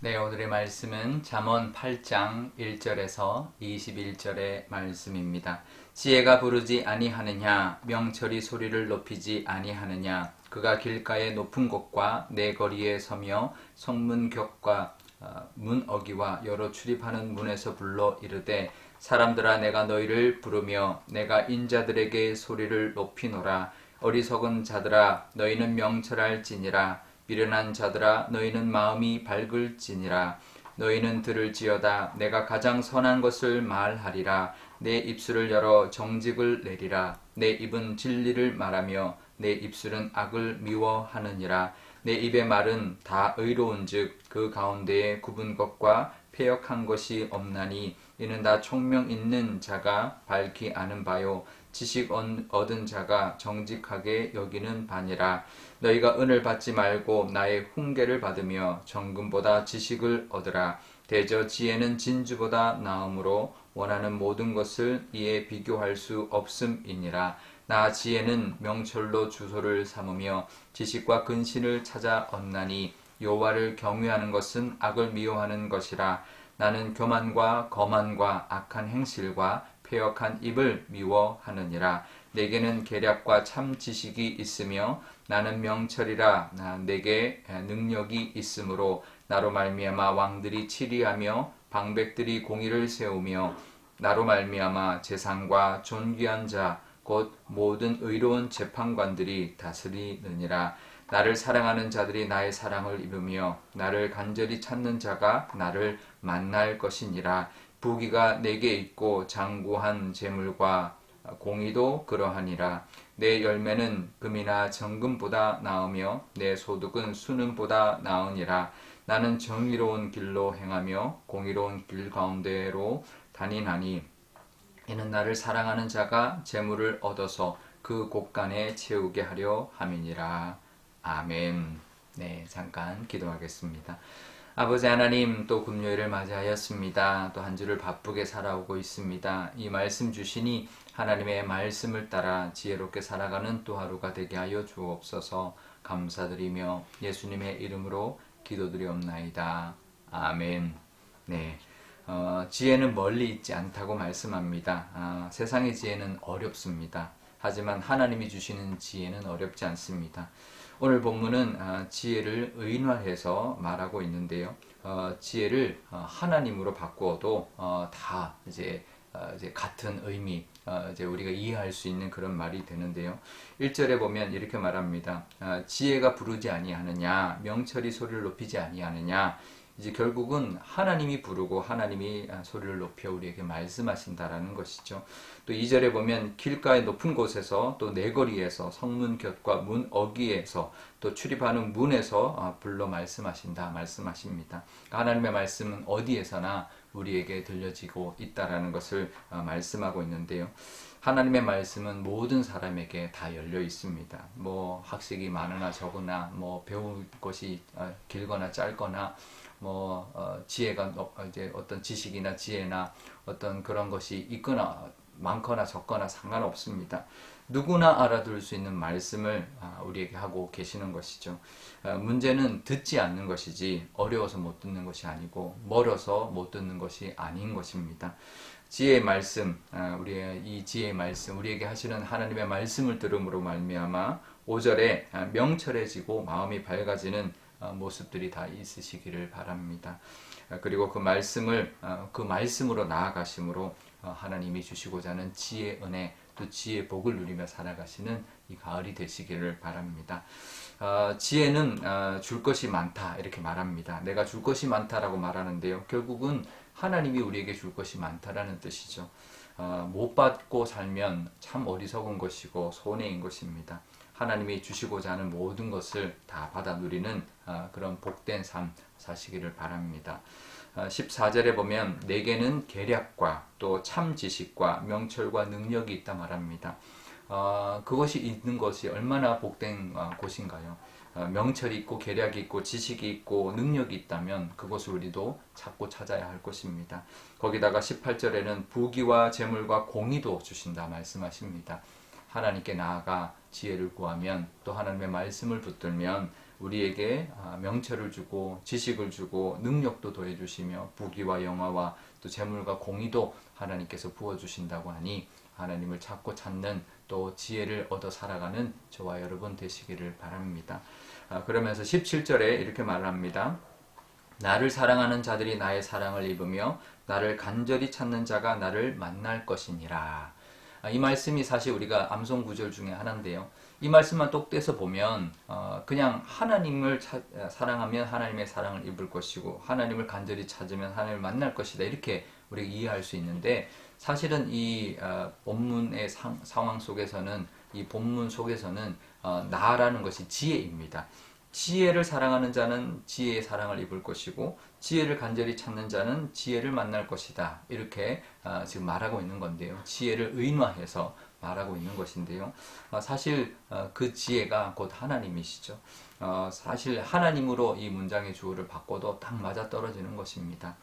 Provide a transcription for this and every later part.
네, 오늘의 말씀은 잠언 8장 1절에서 21절의 말씀입니다. 지혜가 부르지 아니하느냐, 명철이 소리를 높이지 아니하느냐, 그가 길가의 높은 곳과 내 거리에 서며 성문격과 문어기와 여러 출입하는 문에서 불러 이르되, 사람들아 내가 너희를 부르며 내가 인자들에게 소리를 높이노라. 어리석은 자들아 너희는 명철할지니라. 미련한 자들아 너희는 마음이 밝을지니라. 너희는 들을지어다. 내가 가장 선한 것을 말하리라. 내 입술을 열어 정직을 내리라. 내 입은 진리를 말하며 내 입술은 악을 미워하느니라. 내 입의 말은 다 의로운즉 그 가운데에 굽은 것과 패역한 것이 없나니 이는 다 총명 있는 자가 밝히 아는 바요 지식 얻은 자가 정직하게 여기는 바니라. 너희가 은을 받지 말고 나의 훈계를 받으며 정금보다 지식을 얻으라. 대저 지혜는 진주보다 나음으로 원하는 모든 것을 이에 비교할 수 없음이니라. 나 지혜는 명철로 주소를 삼으며 지식과 근신을 찾아 얻나니 여호와를 경외하는 것은 악을 미워하는 것이라. 나는 교만과 거만과 악한 행실과 패역한 입을 미워하느니라. 내게는 계략과 참 지식이 있으며 나는 명철이라. 내게 능력이 있으므로 나로 말미암아 왕들이 치리하며 방백들이 공의를 세우며 나로 말미암아 재상과 존귀한 자 곧 모든 의로운 재판관들이 다스리느니라. 나를 사랑하는 자들이 나의 사랑을 입으며 나를 간절히 찾는 자가 나를 만날 것이니라. 부귀가 내게 있고 장구한 재물과 공의도 그러하니라. 내 열매는 금이나 정금보다 나으며 내 소득은 수는보다 나으니라. 나는 정의로운 길로 행하며 공의로운 길 가운데로 다니나니 이는 나를 사랑하는 자가 재물을 얻어서 그 곳간에 채우게 하려 함이니라. 아멘. 네, 잠깐 기도하겠습니다. 아버지 하나님, 또 금요일을 맞이하였습니다. 또 한 주를 바쁘게 살아오고 있습니다. 이 말씀 주시니 하나님의 말씀을 따라 지혜롭게 살아가는 또 하루가 되게 하여 주옵소서. 감사드리며 예수님의 이름으로 기도드리옵나이다. 아멘. 네. 지혜는 멀리 있지 않다고 말씀합니다. 세상의 지혜는 어렵습니다. 하지만 하나님이 주시는 지혜는 어렵지 않습니다. 오늘 본문은 지혜를 의인화해서 말하고 있는데요. 지혜를 하나님으로 바꾸어도 다 이제 같은 의미, 이제 우리가 이해할 수 있는 그런 말이 되는데요. 1절에 보면 이렇게 말합니다. 지혜가 부르지 아니하느냐, 명철이 소리를 높이지 아니하느냐. 이제 결국은 하나님이 부르고 하나님이 소리를 높여 우리에게 말씀하신다라는 것이죠. 또 2절에 보면 길가의 높은 곳에서 또 내거리에서 성문 곁과 문 어귀에서 또 출입하는 문에서 불러 말씀하십니다. 하나님의 말씀은 어디에서나 우리에게 들려지고 있다라는 것을 말씀하고 있는데요. 하나님의 말씀은 모든 사람에게 다 열려 있습니다. 뭐 학식이 많으나 적으나 뭐 배울 것이 길거나 짧거나 지혜가 이제 어떤 지식이나 지혜나 어떤 그런 것이 있거나 많거나 적거나 상관없습니다. 누구나 알아들을 수 있는 말씀을 우리에게 하고 계시는 것이죠. 문제는 듣지 않는 것이지 어려워서 못 듣는 것이 아니고 멀어서 못 듣는 것이 아닌 것입니다. 지혜의 말씀, 우리의 이 지혜의 말씀, 우리에게 하시는 하나님의 말씀을 들음으로 말미암아 5절에 명철해지고 마음이 밝아지는 모습들이 다 있으시기를 바랍니다. 그리고 그 말씀으로 나아가심으로 하나님이 주시고자 하는 지혜의 은혜, 또 지혜의 복을 누리며 살아가시는 이 가을이 되시기를 바랍니다. 지혜는 줄 것이 많다 이렇게 말합니다. 내가 줄 것이 많다라고 말하는데요. 결국은 하나님이 우리에게 줄 것이 많다라는 뜻이죠. 못 받고 살면 참 어리석은 것이고 손해인 것입니다. 하나님이 주시고자 하는 모든 것을 다 받아 누리는 그런 복된 삶 사시기를 바랍니다. 14절에 보면 내게는 계략과 또 참 지식과 명철과 능력이 있다 말합니다. 그것이 있는 것이 얼마나 복된 곳인가요? 명철이 있고 계략이 있고 지식이 있고 능력이 있다면 그것을 우리도 찾고 찾아야 할 것입니다. 거기다가 18절에는 부귀와 재물과 공의도 주신다 말씀하십니다. 하나님께 나아가 지혜를 구하면 또 하나님의 말씀을 붙들면 우리에게 명철을 주고 지식을 주고 능력도 더해 주시며 부귀와 영화와 또 재물과 공의도 하나님께서 부어 주신다고 하니 하나님을 찾고 찾는 또 지혜를 얻어 살아가는 저와 여러분 되시기를 바랍니다. 그러면서 17절에 이렇게 말합니다. 나를 사랑하는 자들이 나의 사랑을 입으며 나를 간절히 찾는 자가 나를 만날 것이니라. 이 말씀이 사실 우리가 암송 구절 중에 하나인데요. 이 말씀만 똑 떼서 보면 그냥 하나님을 사랑하면 하나님의 사랑을 입을 것이고 하나님을 간절히 찾으면 하나님을 만날 것이다. 이렇게 우리가 이해할 수 있는데 사실은 이 본문의 상황 속에서는 이 본문 속에서는 나라는 것이 지혜입니다. 지혜를 사랑하는 자는 지혜의 사랑을 입을 것이고 지혜를 간절히 찾는 자는 지혜를 만날 것이다. 이렇게 지금 말하고 있는 건데요. 지혜를 의인화해서 말하고 있는 것인데요. 사실 그 지혜가 곧 하나님이시죠. 사실 하나님으로 이 문장의 주어를 바꿔도 딱 맞아 떨어지는 것입니다.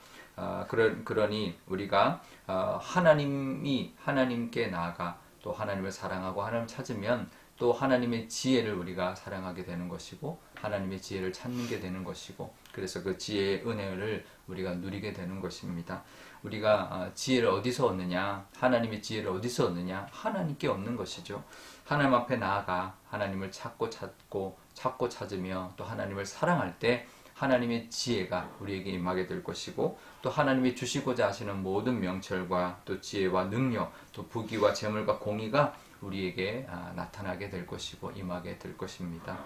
그러니 우리가 하나님이 하나님께 나아가 또 하나님을 사랑하고 하나님을 찾으면 또 하나님의 지혜를 우리가 사랑하게 되는 것이고 하나님의 지혜를 찾는 게 되는 것이고 그래서 그 지혜의 은혜를 우리가 누리게 되는 것입니다. 우리가 지혜를 어디서 얻느냐? 하나님의 지혜를 어디서 얻느냐? 하나님께 얻는 것이죠. 하나님 앞에 나아가 하나님을 찾고 찾으며 또 하나님을 사랑할 때 하나님의 지혜가 우리에게 임하게 될 것이고 또 하나님이 주시고자 하시는 모든 명철과 또 지혜와 능력 또 부귀와 재물과 공의가 우리에게 나타나게 될 것이고 임하게 될 것입니다.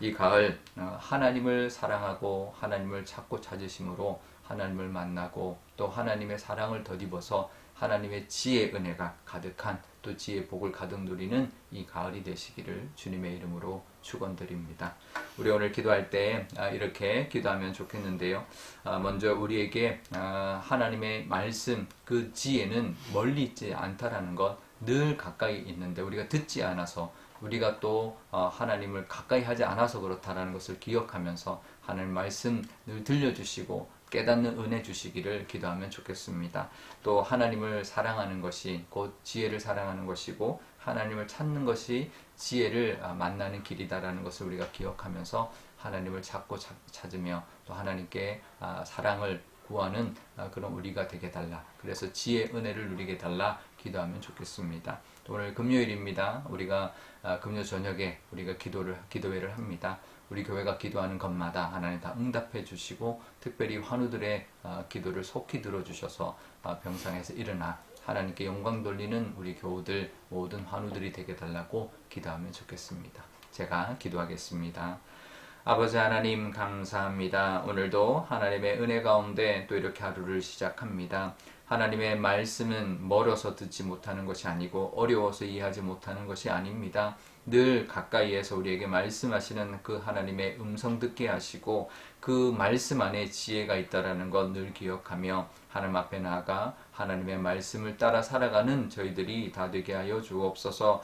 이 가을 하나님을 사랑하고 하나님을 찾고 찾으심으로 하나님을 만나고 또 하나님의 사랑을 덧입어서 하나님의 지혜의 은혜가 가득한 또 지혜의 복을 가득 누리는 이 가을이 되시기를 주님의 이름으로 축원드립니다. 우리 오늘 기도할 때 이렇게 기도하면 좋겠는데요. 먼저 우리에게 하나님의 말씀 그 지혜는 멀리 있지 않다라는 것 늘 가까이 있는데 우리가 듣지 않아서 우리가 또 하나님을 가까이 하지 않아서 그렇다라는 것을 기억하면서 하나님 말씀 늘 들려주시고 깨닫는 은혜 주시기를 기도하면 좋겠습니다. 또 하나님을 사랑하는 것이 곧 지혜를 사랑하는 것이고 하나님을 찾는 것이 지혜를 만나는 길이다라는 것을 우리가 기억하면서 하나님을 찾고 찾으며 또 하나님께 사랑을 구하는 그런 우리가 되게 달라. 그래서 지혜의 은혜를 누리게 달라 기도하면 좋겠습니다. 오늘 금요일입니다. 우리가 금요 저녁에 우리가 기도회를 합니다. 우리 교회가 기도하는 것마다 하나님 다 응답해 주시고 특별히 환우들의 기도를 속히 들어주셔서 병상에서 일어나 하나님께 영광 돌리는 우리 교우들 모든 환우들이 되게 달라고 기도하면 좋겠습니다. 제가 기도하겠습니다. 아버지 하나님 감사합니다. 오늘도 하나님의 은혜 가운데 또 이렇게 하루를 시작합니다. 하나님의 말씀은 멀어서 듣지 못하는 것이 아니고 어려워서 이해하지 못하는 것이 아닙니다. 늘 가까이에서 우리에게 말씀하시는 그 하나님의 음성 듣게 하시고 그 말씀 안에 지혜가 있다라는 것 늘 기억하며 하나님 앞에 나아가 하나님의 말씀을 따라 살아가는 저희들이 다 되게 하여 주옵소서.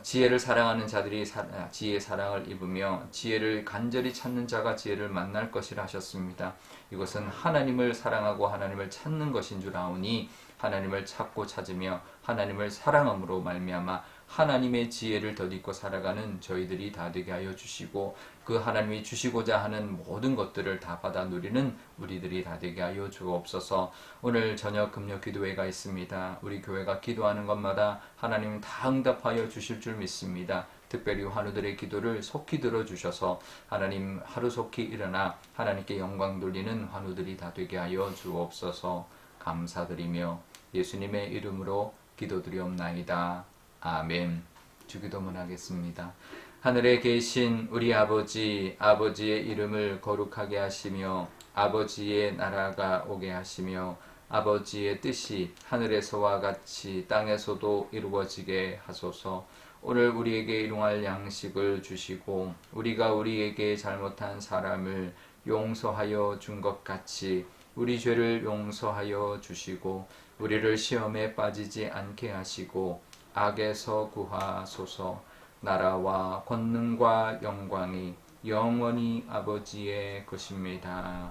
지혜를 사랑하는 자들이 지혜의 사랑을 입으며 지혜를 간절히 찾는 자가 지혜를 만날 것이라 하셨습니다. 이것은 하나님을 사랑하고 하나님을 찾는 것인 줄 아오니 하나님을 찾고 찾으며 하나님을 사랑함으로 말미암아 하나님의 지혜를 덧입고 살아가는 저희들이 다 되게 하여 주시고 그 하나님이 주시고자 하는 모든 것들을 다 받아 누리는 우리들이 다 되게 하여 주옵소서. 오늘 저녁 금요 기도회가 있습니다. 우리 교회가 기도하는 것마다 하나님 다 응답하여 주실 줄 믿습니다. 특별히 환우들의 기도를 속히 들어주셔서 하나님 하루속히 일어나 하나님께 영광 돌리는 환우들이 다 되게 하여 주옵소서. 감사드리며 예수님의 이름으로 기도드리옵나이다. 아멘. 주기도문 하겠습니다. 하늘에 계신 우리 아버지, 아버지의 이름을 거룩하게 하시며 아버지의 나라가 오게 하시며 아버지의 뜻이 하늘에서와 같이 땅에서도 이루어지게 하소서. 오늘 우리에게 일용할 양식을 주시고 우리가 우리에게 잘못한 사람을 용서하여 준 것 같이 우리 죄를 용서하여 주시고 우리를 시험에 빠지지 않게 하시고 악에서 구하소서. 나라와 권능과 영광이 영원히 아버지의 것입니다.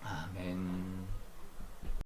아멘.